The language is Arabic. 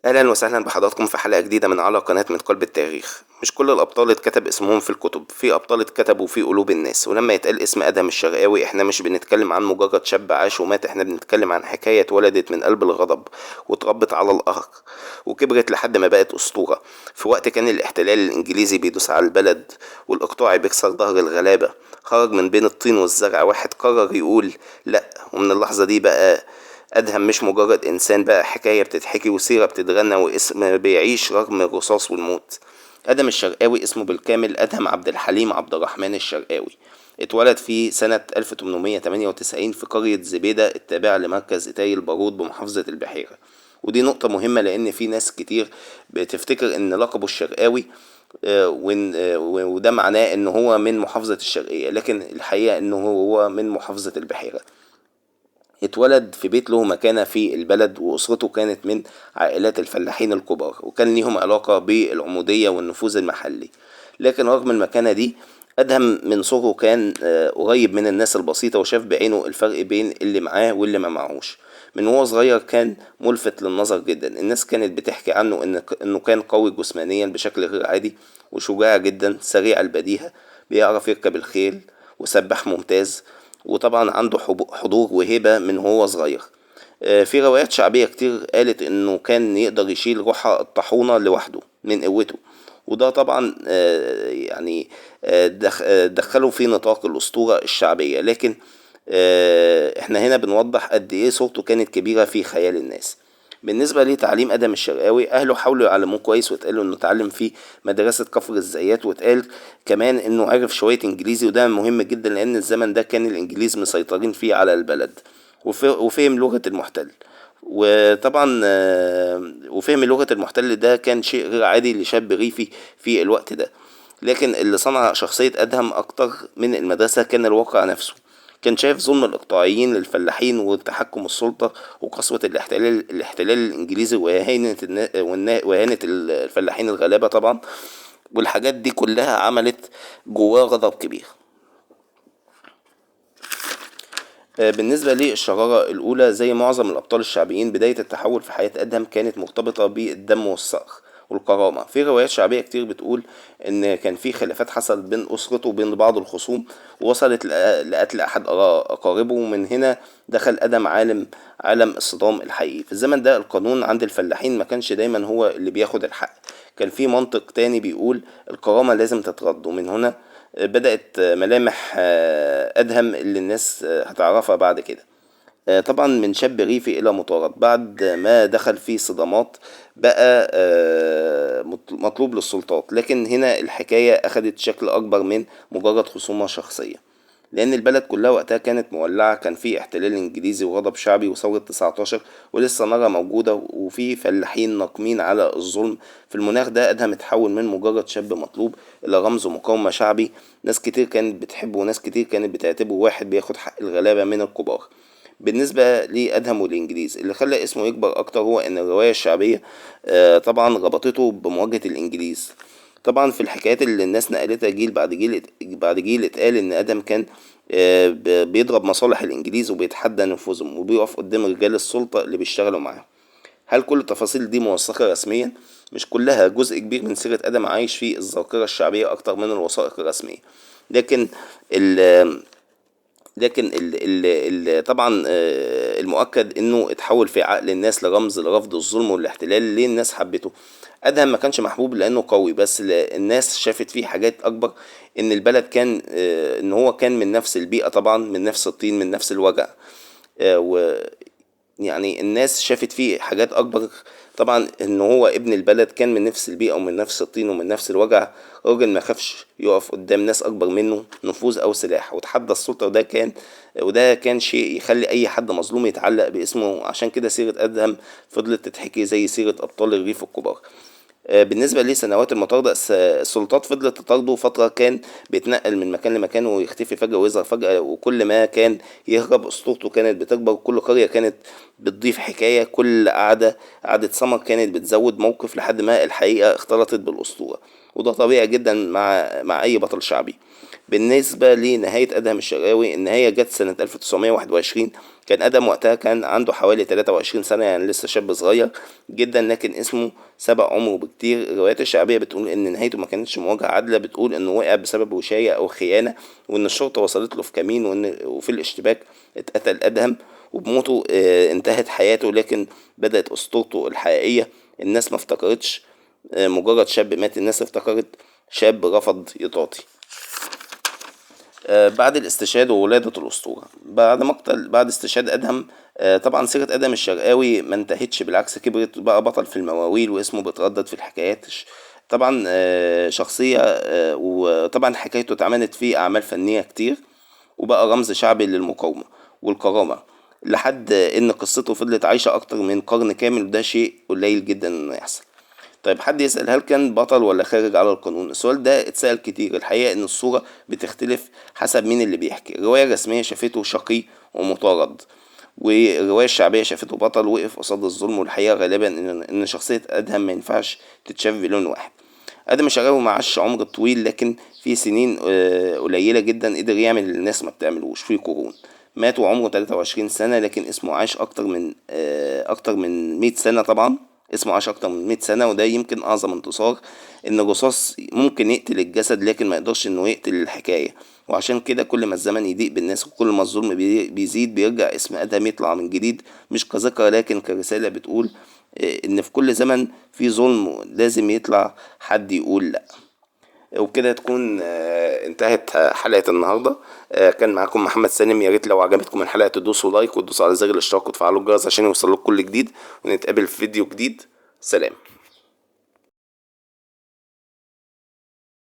أهلا وسهلا بحضراتكم في حلقة جديدة من على قناة من قلب التاريخ. مش كل الأبطال اتكتب اسمهم في الكتب، في أبطال اتكتبوا في قلوب الناس. ولما يتقال اسم أدهم الشرقاوي احنا مش بنتكلم عن مجرد شاب عاش ومات، احنا بنتكلم عن حكاية اتولدت من قلب الغضب واتربت على الأرض وكبرت لحد ما بقت أسطورة. في وقت كان الاحتلال الإنجليزي بيدوس على البلد والإقطاع بيكسر ظهر الغلابة، خرج من بين الطين والزرع واحد قرر يقول لأ. ومن اللحظة دي بقى أدهم مش مجرد إنسان، بقى حكاية بتتحكي وسيرة بتتغنى واسم بيعيش رغم الرصاص والموت. أدهم الشرقاوي اسمه بالكامل أدهم عبد الحليم عبد الرحمن الشرقاوي. اتولد في سنة 1898 في قرية زبيدة التابعة لمركز إتاي البارود بمحافظة البحيرة. ودي نقطة مهمة لأن في ناس كتير بتفتكر إن لقبه الشرقاوي وده معناه إن هو من محافظة الشرقية، لكن الحقيقة إنه هو من محافظة البحيرة. اتولد في بيت له مكانة في البلد، وأسرته كانت من عائلات الفلاحين الكبار وكان ليهم علاقة بالعمودية والنفوذ المحلي. لكن رغم المكانة دي أدهم من صغره كان قريب من الناس البسيطة وشاف بعينه الفرق بين اللي معاه واللي ما معهوش. من وهو صغير كان ملفت للنظر جدا، الناس كانت بتحكي عنه إنه كان قوي جسمانيا بشكل غير عادي وشجاع جدا سريع البديهة، بيعرف يركب الخيل وسباح ممتاز، وطبعا عنده حضور وهيبة من هو صغير. في روايات شعبية كتير قالت انه كان يقدر يشيل روحة الطاحونة لوحده من قوته. وده طبعا يعني دخله في نطاق الأسطورة الشعبية، لكن احنا هنا بنوضح قد ايه صورته كانت كبيرة في خيال الناس. بالنسبة لتعليم أدم الشرقاوي، أهله حاولوا يعلموه كويس واتقالوا إنه اتعلم في مدرسة كفر الزيات، واتقال كمان إنه عرف شوية إنجليزي، وده مهم جدا لأن الزمن ده كان الإنجليز مسيطرين فيه على البلد. وفهم لغة المحتل. وطبعا وفهم لغة المحتل ده كان شيء غير عادي لشاب ريفي في الوقت ده. لكن اللي صنع شخصية أدهم أكتر من المدرسة كان الواقع نفسه. كان شايف ظلم الإقطاعيين للفلاحين وتحكم السلطة وقسوة الاحتلال الإنجليزي وإهانة الفلاحين الغلابة طبعا. والحاجات دي كلها عملت جواه غضب كبير. بالنسبة للشرارة الأولى، زي معظم الأبطال الشعبيين بداية التحول في حياة أدهم كانت مرتبطة بالدم والصقر والكرامة. في روايات شعبية كتير بتقول إن كان في خلافات حصلت بين أسرته وبين بعض الخصوم ووصلت لقتل أحد أقاربه، ومن هنا دخل أدم عالم الصدام الحقيقي. في الزمن ده القانون عند الفلاحين ما كانش دايما هو اللي بياخد الحق، كان في منطق تاني بيقول الكرامة لازم تترد. ومن هنا بدأت ملامح أدهم اللي الناس هتعرفها بعد كده. طبعا من شاب ريفي إلى مطارد، بعد ما دخل في صدامات بقى مطلوب للسلطات. لكن هنا الحكاية أخدت شكل أكبر من مجرد خصومة شخصية، لأن البلد كلها وقتها كانت مولعة، كان في احتلال إنجليزي وغضب شعبي وثورة 19 ولسه نارها موجودة، وفي فلاحين ناقمين على الظلم. في المناخ ده أدهم اتحول من مجرد شاب مطلوب إلى رمز مقاومة شعبي. ناس كتير كانت بتحبه وناس كتير كانت بتعتبره واحد بياخد حق الغلابة من الكبار. بالنسبة لأدهم والإنجليز، اللي خلى اسمه يكبر أكتر هو إن الرواية الشعبية طبعا ربطته بمواجهة الإنجليز. طبعا في الحكايات اللي الناس نقلتها جيل بعد جيل بعد جيل اتقال إن آدم كان بيضرب مصالح الإنجليز وبيتحدى نفوذهم وبيقف قدام رجال السلطة اللي بيشتغلوا معاهم. هل كل التفاصيل دي موثقة رسميا؟ مش كلها، جزء كبير من سيرة آدم عايش في الذاكرة الشعبية أكتر من الوثائق الرسمية. لكن ال لكن طبعا المؤكد انه اتحول في عقل الناس لرمز لرفض الظلم والاحتلال. ليه الناس حبته؟ ادهم ما كانش محبوب لانه قوي بس، الناس شافت فيه حاجات اكبر. ان البلد كان ان هو كان من نفس البيئة طبعا، من نفس الطين، من نفس الوجع. يعني الناس شافت فيه حاجات اكبر. طبعا ان هو ابن البلد، كان من نفس البيئة ومن نفس الطين ومن نفس الوجع. راجل ما خافش يقف قدام ناس اكبر منه نفوذ او سلاح وتحدى السلطة، وده كان شيء يخلي اي حد مظلوم يتعلق باسمه. عشان كده سيرة ادهم فضلت تتحكي زي سيرة ابطال الريف الكبار. بالنسبة لسنوات المطاردة، السلطات فضلت تطارده فترة، كان بيتنقل من مكان لمكان ويختفي فجأة ويظهر فجأة، وكل ما كان يهرب أسطورته كانت بتكبر. كل قرية كانت بتضيف حكاية، كل قعدة سمر كانت بتزود موقف لحد ما الحقيقة اختلطت بالأسطورة. وده طبيعي جدا مع أي بطل شعبي. بالنسبة لنهاية أدهم الشرقاوي، النهاية جت سنة 1921. كان أدهم وقتها كان عنده حوالي 23 سنة، يعني لسه شاب صغير جدا، لكن اسمه سبق عمره بكتير. الروايات الشعبية بتقول إن نهايته ما كانتش مواجهة عادلة، بتقول إنه وقع بسبب وشاية أو خيانة، وإن الشرطة وصلت له في كمين، وفي الاشتباك اتقتل أدهم، وبموته انتهت حياته. لكن بدأت أسطورته الحقيقية. الناس ما افتكرتش مجرد شاب مات، الناس افتكرت شاب رفض يطاطي. بعد الاستشهاد وولادة الأسطورة، بعد استشهاد أدهم، طبعا سيرة أدهم الشرقاوي ما انتهتش، بالعكس كبرت بقى بطل في المواويل، واسمه بيتردد في الحكايات. طبعا شخصية، وطبعا حكايته اتعملت في أعمال فنية كتير، وبقى رمز شعبي للمقاومة والكرامة، لحد إن قصته فضلت عايشة أكتر من قرن كامل، وده شيء قليل جدا إنه يحصل. طيب حد يسأل هل كان بطل ولا خارج على القانون؟ السؤال ده اتسأل كتير. الحقيقة ان الصورة بتختلف حسب مين اللي بيحكي. الرواية الرسمية شافته شقي ومطارد، والرواية الشعبية شافته بطل وقف قصاد الظلم. والحقيقة غالبا ان شخصية ادهم ما ينفعش تتشاف بلون واحد. ادهم الشرقاوي ما عاش عمر طويل، لكن في سنين قليلة جدا قدر يعمل اللي الناس ما بتعملوش في قرون. مات وعمره 23 سنة، لكن اسمه عاش أكتر من 100 سنة. طبعا اسمه عاش أكتر من 100 سنة، وده يمكن أعظم انتصار. إن الرصاص ممكن يقتل الجسد، لكن ما يقدرش إنه يقتل الحكاية. وعشان كده كل ما الزمن يضيق بالناس، وكل ما الظلم بيزيد، بيرجع اسم آدم يطلع من جديد، مش كذكرى لكن كرسالة بتقول إن في كل زمن في ظلم لازم يطلع حد يقول لأ. وبكده تكون انتهت حلقة النهاردة. كان معاكم محمد سالم. يا ريت لو عجبتكم الحلقة تدوسوا لايك، وتدوسوا على زر الاشتراك، وتفعلوا الجرس عشان يوصلوا كل جديد، ونتقابل في فيديو جديد. سلام.